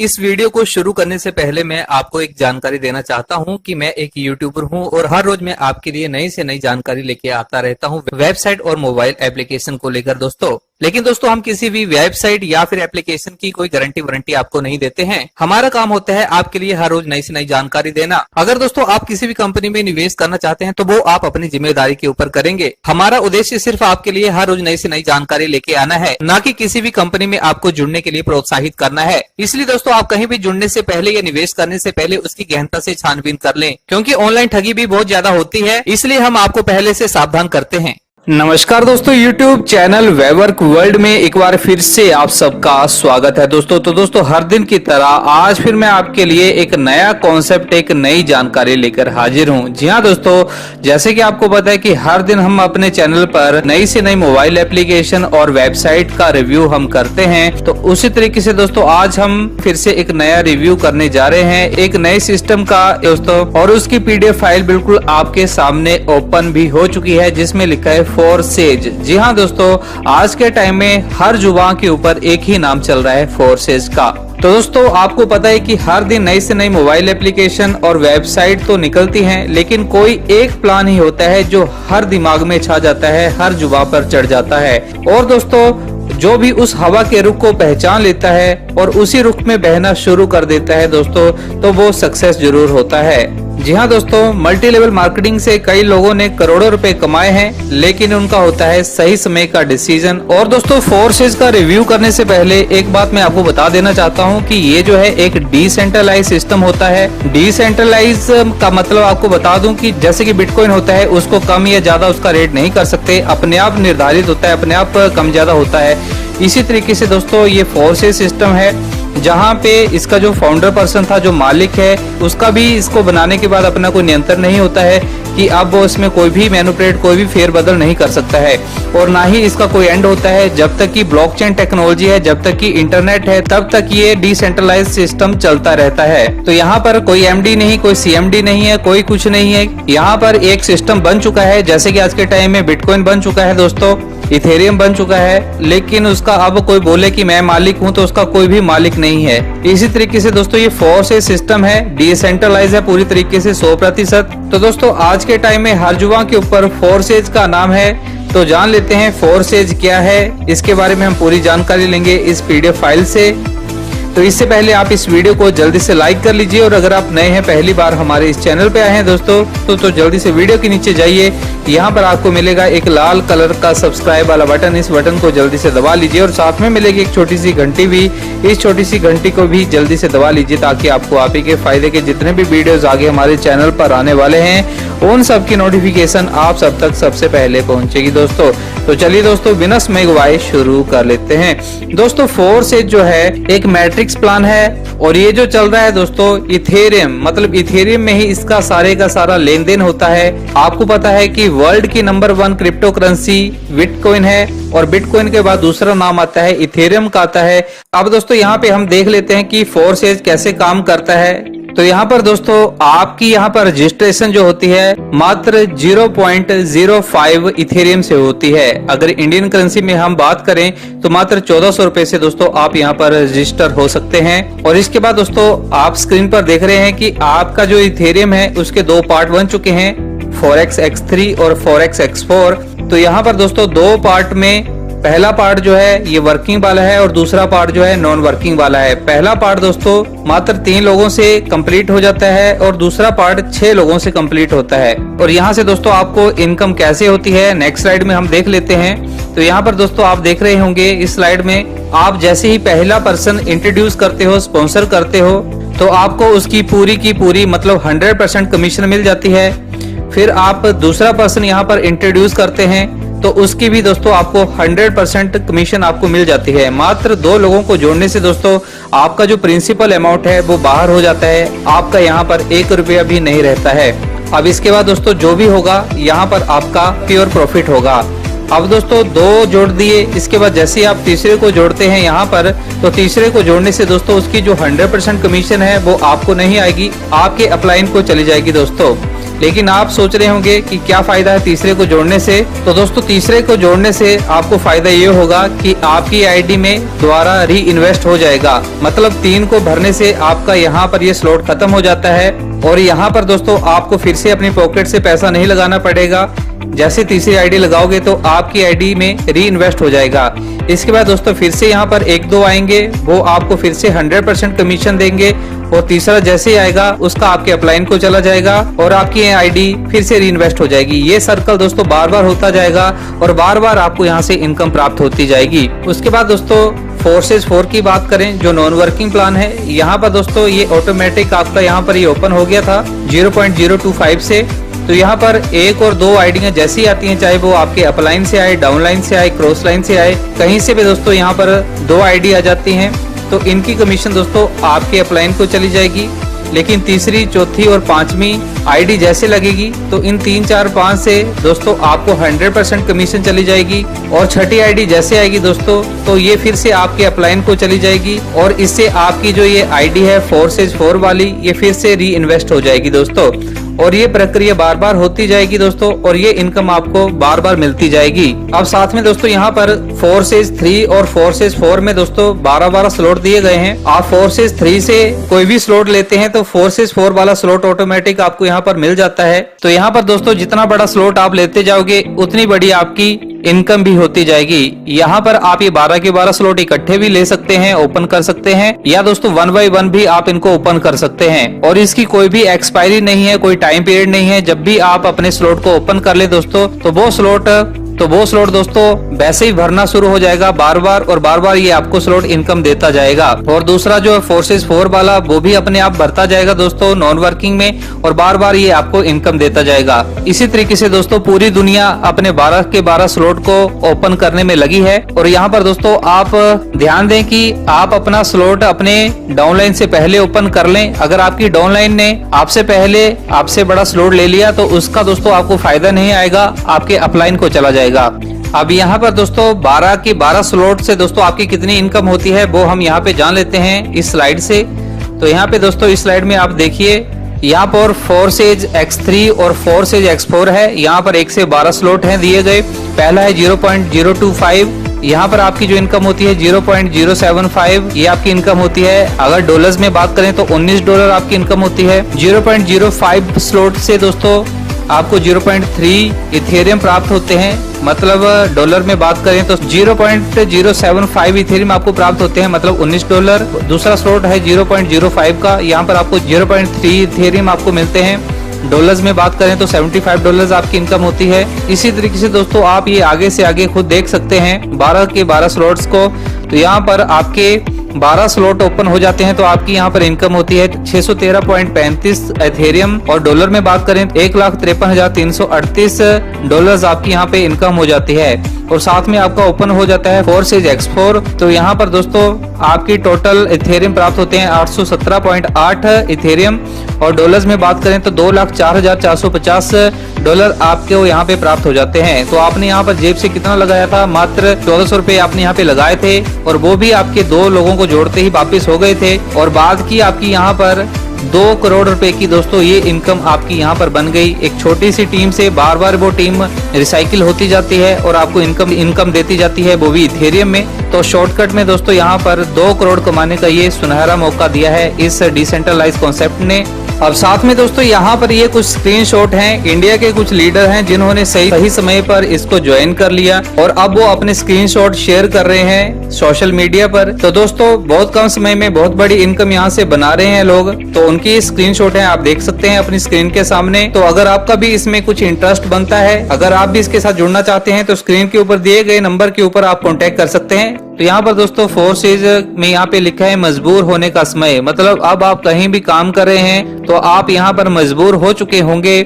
इस वीडियो को शुरू करने से पहले मैं आपको एक जानकारी देना चाहता हूं कि मैं एक यूट्यूबर हूं और हर रोज मैं आपके लिए नई से नई जानकारी लेके आता रहता हूं वेबसाइट और मोबाइल एप्लीकेशन को लेकर दोस्तों। लेकिन दोस्तों हम किसी भी वेबसाइट या फिर एप्लीकेशन की कोई गारंटी वारंटी आपको नहीं देते हैं। हमारा काम होता है आपके लिए हर रोज नई से नई जानकारी देना। अगर दोस्तों आप किसी भी कंपनी में निवेश करना चाहते हैं तो वो आप अपनी जिम्मेदारी के ऊपर करेंगे। हमारा उद्देश्य सिर्फ आपके लिए हर रोज नई से नई जानकारी लेके आना है, न कि किसी भी कंपनी में आपको जुड़ने के लिए प्रोत्साहित करना है। इसलिए दोस्तों आप कहीं भी जुड़ने से पहले या निवेश करने से पहले उसकी गहनता से छानबीन कर लें, क्योंकि ऑनलाइन ठगी भी बहुत ज्यादा होती है, इसलिए हम आपको पहले से सावधान करते हैं। नमस्कार दोस्तों, YouTube चैनल वेवर्क वर्ल्ड में एक बार फिर से आप सबका स्वागत है दोस्तों। तो दोस्तों हर दिन की तरह आज फिर मैं आपके लिए एक नया कॉन्सेप्ट, एक नई जानकारी लेकर हाजिर हूं। जी हां दोस्तों, जैसे कि आपको पता है कि हर दिन हम अपने चैनल पर नई से नई मोबाइल एप्लीकेशन और वेबसाइट का रिव्यू हम करते हैं। तो उसी तरीके से दोस्तों आज हम फिर से एक नया रिव्यू करने जा रहे हैं, एक नए सिस्टम का दोस्तों, और उसकी PDF फाइल बिल्कुल आपके सामने ओपन भी हो चुकी है, जिसमें लिखा है फोरसेज। जी हाँ दोस्तों, आज के टाइम में हर जुबान के ऊपर एक ही नाम चल रहा है, फोरसेज का। तो दोस्तों आपको पता है कि हर दिन नई से नई मोबाइल एप्लीकेशन और वेबसाइट तो निकलती हैं, लेकिन कोई एक प्लान ही होता है जो हर दिमाग में छा जाता है, हर जुबान पर चढ़ जाता है। और दोस्तों जो भी उस हवा के रुख को पहचान लेता है और उसी रुख में बहना शुरू कर देता है दोस्तों, तो वो सक्सेस जरूर होता है। जी हाँ दोस्तों, मल्टी लेवल मार्केटिंग से कई लोगों ने करोड़ों रुपए कमाए हैं, लेकिन उनका होता है सही समय का डिसीजन। और दोस्तों फोर्सेज का रिव्यू करने से पहले एक बात मैं आपको बता देना चाहता हूँ कि ये जो है एक डिसेंट्रलाइज सिस्टम होता है। डिसेंट्रलाइज का मतलब आपको बता दूं कि जैसे कि बिटकॉइन होता है, उसको कम या ज्यादा उसका रेट नहीं कर सकते, अपने आप निर्धारित होता है, अपने आप कम ज्यादा होता है। इसी तरीके से दोस्तों ये फोर्सेज सिस्टम है, जहाँ पे इसका जो फाउंडर पर्सन था, जो मालिक है, उसका भी इसको बनाने के बाद अपना कोई नियंत्रण नहीं होता है कि अब वो इसमें कोई भी मैनिपुलेट, कोई भी फेरबदल नहीं कर सकता है। और ना ही इसका कोई एंड होता है। जब तक कि ब्लॉकचेन टेक्नोलॉजी है, जब तक कि इंटरनेट है, तब तक ये डिसेंट्रलाइज सिस्टम चलता रहता है। तो यहाँ पर कोई MD नहीं, कोई CMD नहीं है, कोई कुछ नहीं है। यहाँ पर एक सिस्टम बन चुका है, जैसे कि आज के टाइम में बिटकॉइन बन चुका है दोस्तों, इथेरियम बन चुका है, लेकिन उसका अब कोई बोले कि मैं मालिक हूं तो उसका कोई भी मालिक नहीं है। इसी तरीके से दोस्तों ये फोर्सेज सिस्टम है, डिसेंट्रलाइज है पूरी तरीके से 100%। तो दोस्तों आज के टाइम में हर जुबान के ऊपर फोर्सेज का नाम है। तो जान लेते हैं फोर्सेज क्या है, इसके बारे में हम पूरी जानकारी लेंगे इस PDF फाइल से। तो इससे पहले आप इस वीडियो को जल्दी से लाइक कर लीजिए, और अगर आप नए हैं, पहली बार हमारे इस चैनल पे आए हैं दोस्तों, तो जल्दी से वीडियो के नीचे जाइए। यहाँ पर आपको मिलेगा एक लाल कलर का सब्सक्राइब वाला बटन, इस बटन को जल्दी से दबा लीजिए, और साथ में मिलेगी एक छोटी सी घंटी भी, इस छोटी सी घंटी को भी जल्दी से दबा लीजिए, ताकि आपको आप ही के फायदे के जितने भी वीडियोस आगे हमारे चैनल पर आने वाले हैं उन सब की नोटिफिकेशन आप सब तक सबसे पहले पहुंचेगी दोस्तों। तो चलिए दोस्तों बिना समय गवाए शुरू कर लेते हैं। दोस्तों फोर्सेज जो है एक मैट्रिक्स प्लान है, और ये जो चल रहा है दोस्तों इथेरियम, मतलब इथेरियम में ही इसका सारे का सारा लेन देन होता है। आपको पता है कि वर्ल्ड की नंबर 1 क्रिप्टो करेंसी बिटकॉइन है, और बिटकॉइन के बाद दूसरा नाम आता है इथेरियम का आता है। अब दोस्तों यहाँ पे हम देख लेते हैं कि फोर्सेज कैसे काम करता है। तो यहाँ पर दोस्तों आपकी यहाँ पर रजिस्ट्रेशन जो होती है मात्र 0.05 इथेरियम से होती है। अगर इंडियन करेंसी में हम बात करें तो मात्र 1400 रुपए से दोस्तों आप यहाँ पर रजिस्टर हो सकते हैं। और इसके बाद दोस्तों आप स्क्रीन पर देख रहे हैं कि आपका जो इथेरियम है उसके 2 पार्ट बन चुके हैं, फोरेक्स X3 और फोरेक्स X4। तो यहाँ पर दोस्तों 2 पार्ट में पहला पार्ट जो है ये वर्किंग वाला है, और दूसरा पार्ट जो है नॉन वर्किंग वाला है। पहला पार्ट दोस्तों मात्र 3 लोगों से कंप्लीट हो जाता है, और दूसरा पार्ट 6 लोगों से कंप्लीट होता है। और यहाँ से दोस्तों आपको इनकम कैसे होती है नेक्स्ट स्लाइड में हम देख लेते हैं। तो यहाँ पर दोस्तों आप देख रहे होंगे इस स्लाइड में, आप जैसे ही पहला पर्सन इंट्रोड्यूस करते हो, स्पॉन्सर करते हो, तो आपको उसकी पूरी की पूरी मतलब 100% कमीशन मिल जाती है। फिर आप दूसरा पर्सन यहाँ पर इंट्रोड्यूस करते हैं तो उसकी भी दोस्तों आपको 100% कमीशन आपको मिल जाती है। मात्र 2 लोगों को जोड़ने से दोस्तों आपका जो प्रिंसिपल अमाउंट है वो बाहर हो जाता है, आपका यहाँ पर 1 रुपया भी नहीं रहता है। अब इसके बाद दोस्तों जो भी होगा यहाँ पर आपका प्योर प्रॉफिट होगा। अब दोस्तों 2 जोड़ दिए, इसके बाद जैसे ही आप तीसरे को जोड़ते हैं यहाँ पर, तो तीसरे को जोड़ने से दोस्तों उसकी जो 100% कमीशन है वो आपको नहीं आएगी, आपके अपलाइन को चली जाएगी दोस्तों। लेकिन आप सोच रहे होंगे कि क्या फायदा है तीसरे को जोड़ने से। तो दोस्तों तीसरे को जोड़ने से आपको फायदा ये होगा कि आपकी आईडी में दोबारा री इन्वेस्ट हो जाएगा। मतलब 3 को भरने से आपका यहाँ पर ये स्लॉट खत्म हो जाता है और यहाँ पर दोस्तों आपको फिर से अपनी पॉकेट से पैसा नहीं लगाना पड़ेगा। जैसे तीसरी आईडी लगाओगे तो आपकी आईडी में री इन्वेस्ट हो जाएगा। इसके बाद दोस्तों फिर से यहाँ पर 1-2 आएंगे, वो आपको फिर से 100% कमीशन देंगे और तीसरा जैसे ही आएगा उसका आपके अपलाइन को चला जाएगा और आपकी आईडी फिर से री इन्वेस्ट हो जाएगी। ये सर्कल दोस्तों बार बार होता जाएगा और बार बार आपको यहाँ से इनकम प्राप्त होती जाएगी। उसके बाद दोस्तों फोर्सेज 4 की बात करें जो नॉन वर्किंग प्लान है, यहाँ पर दोस्तों ये ऑटोमेटिक आपका यहाँ पर ये ओपन हो गया था 0.025 से। तो यहाँ पर 1 और 2 आईडियां जैसी आती हैं, चाहे वो आपके अपलाइन से आए, डाउनलाइन से आए, क्रॉस लाइन से आए, कहीं से भी दोस्तों यहाँ पर 2 आईडी आ जाती हैं तो इनकी कमीशन दोस्तों आपके अपलाइन को चली जाएगी। लेकिन तीसरी, चौथी और 5वीं आईडी जैसे लगेगी तो इन 3, 4, 5 से दोस्तों आपको 100% कमीशन चली जाएगी और छठी आईडी जैसे आएगी दोस्तों तो ये फिर से आपके अपलाइन को चली जाएगी और इससे आपकी जो ये आईडी है फोर्सेज 4 वाली ये फिर से री इन्वेस्ट हो जाएगी दोस्तों। और ये प्रक्रिया बार बार होती जाएगी दोस्तों और ये इनकम आपको बार बार मिलती जाएगी। अब साथ में दोस्तों यहाँ पर फोर्सेज 3 और फोर्सेज 4 में दोस्तों 12-12 स्लॉट दिए गए हैं। आप फोर्सेज 3 से कोई भी स्लॉट लेते हैं तो फोर्सेज 4 वाला स्लॉट ऑटोमेटिक आपको यहाँ पर मिल जाता है। तो यहाँ पर दोस्तों जितना बड़ा स्लॉट आप लेते जाओगे उतनी बड़ी आपकी इनकम भी होती जाएगी। यहाँ पर आप ये 12 के 12 स्लॉट इकट्ठे भी ले सकते हैं, ओपन कर सकते हैं, या दोस्तों 1 बाय 1 भी आप इनको ओपन कर सकते हैं और इसकी कोई भी एक्सपायरी नहीं है, कोई टाइम पीरियड नहीं है। जब भी आप अपने स्लॉट को ओपन कर ले दोस्तों तो वो स्लॉट दोस्तों वैसे ही भरना शुरू हो जाएगा बार बार और बार बार ये आपको स्लॉट इनकम देता जाएगा। और दूसरा जो है फोर्सेज 4 वाला वो भी अपने आप भरता जाएगा दोस्तों नॉन वर्किंग में और बार बार ये आपको इनकम देता जाएगा। इसी तरीके से दोस्तों पूरी दुनिया अपने 12 के 12 स्लॉट को ओपन करने में लगी है। और यहाँ पर दोस्तों आप ध्यान दें कि आप अपना स्लॉट अपने डाउनलाइन से पहले ओपन कर लें। अगर आपकी डाउनलाइन ने आपसे पहले आपसे बड़ा स्लॉट ले लिया तो उसका दोस्तों आपको फायदा नहीं आएगा, आपके अपलाइन को चला जाएगा। अब यहाँ पर दोस्तों 12 के 12 स्लॉट से दोस्तों आपकी कितनी इनकम होती है वो हम यहाँ पे जान लेते हैं इस स्लाइड से। तो यहाँ पे दोस्तों इस स्लाइड में आप देखिए यहाँ पर फोर्सेज X3 और फोर्सेज X4 है। यहाँ पर 1 से 12 स्लॉट हैं दिए गए। पहला है 0.025, यहाँ पर आपकी जो इनकम होती है 0.075 ये आपकी इनकम होती है। अगर डॉलर्स में बात करें तो $19 आपकी इनकम होती है। 0.05 स्लॉट से दोस्तों आपको 0.3 इथेरियम प्राप्त होते हैं। मतलब डॉलर में बात करें तो 0.075 इथेरियम आपको प्राप्त होते हैं, मतलब $19। दूसरा स्लॉट है 0.05 का, यहाँ पर आपको 0.3 इथेरियम आपको मिलते हैं। डॉलर्स में बात करें तो $75 आपकी इनकम होती है। इसी तरीके से दोस्तों आप ये आगे से आगे खुद देख सकते हैं 12 के 12 स्लॉट्स को। तो यहाँ पर आपके 12 स्लॉट ओपन हो जाते हैं तो आपकी यहाँ पर इनकम होती है 613.35 एथेरियम और डॉलर में बात करें 1,53,338 डॉलर्स आपकी यहाँ पे इनकम हो जाती है। और साथ में आपका ओपन हो जाता है फोर्सेज X4। तो यहाँ पर दोस्तों आपकी टोटल इथेरियम प्राप्त होते हैं 817.8 इथेरियम और डॉलर्स में बात करें तो 2,04,450 डॉलर आपके यहाँ पे प्राप्त हो जाते हैं। तो आपने यहाँ पर जेब से कितना लगाया था, मात्र 1400 रुपए आपने यहाँ पे लगाए थे और वो भी आपके 2 लोगों को जोड़ते ही वापिस हो गए थे। और बाद की आपकी यहाँ पर 2 करोड़ रुपए की दोस्तों ये इनकम आपकी यहाँ पर बन गई। एक छोटी सी टीम से बार बार वो टीम रिसाइकिल होती जाती है और आपको इनकम देती जाती है, वो भी इथेरियम में। तो शॉर्टकट में दोस्तों यहाँ पर 2 करोड़ कमाने का ये सुनहरा मौका दिया है इस डिसेंट्रलाइज कॉन्सेप्ट ने। अब साथ में दोस्तों यहाँ पर ये कुछ स्क्रीनशॉट हैं, इंडिया के कुछ लीडर हैं जिन्होंने सही समय पर इसको ज्वाइन कर लिया और अब वो अपने स्क्रीनशॉट शेयर कर रहे हैं सोशल मीडिया पर। तो दोस्तों बहुत कम समय में बहुत बड़ी इनकम यहाँ से बना रहे हैं लोग। तो उनकी स्क्रीनशॉट है, आप देख सकते हैं अपनी स्क्रीन के सामने। तो अगर आपका भी इसमें कुछ इंटरेस्ट बनता है, अगर आप भी इसके साथ जुड़ना चाहते हैं तो स्क्रीन के ऊपर दिए गए नंबर के ऊपर आप कॉन्टेक्ट कर सकते हैं। तो यहाँ पर दोस्तों फोर्सेज में यहाँ पे लिखा है मजबूर होने का समय, मतलब अब आप कहीं भी काम कर रहे हैं तो आप यहाँ पर मजबूर हो चुके होंगे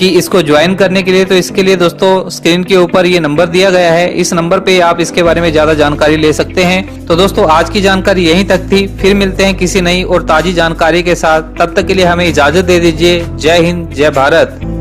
कि इसको ज्वाइन करने के लिए। तो इसके लिए दोस्तों स्क्रीन के ऊपर ये नंबर दिया गया है, इस नंबर पे आप इसके बारे में ज्यादा जानकारी ले सकते हैं। तो दोस्तों आज की जानकारी यहीं तक थी, फिर मिलते हैं किसी नई और ताजी जानकारी के साथ। तब तक के लिए हमें इजाजत दे दीजिए। जय हिंद, जय भारत।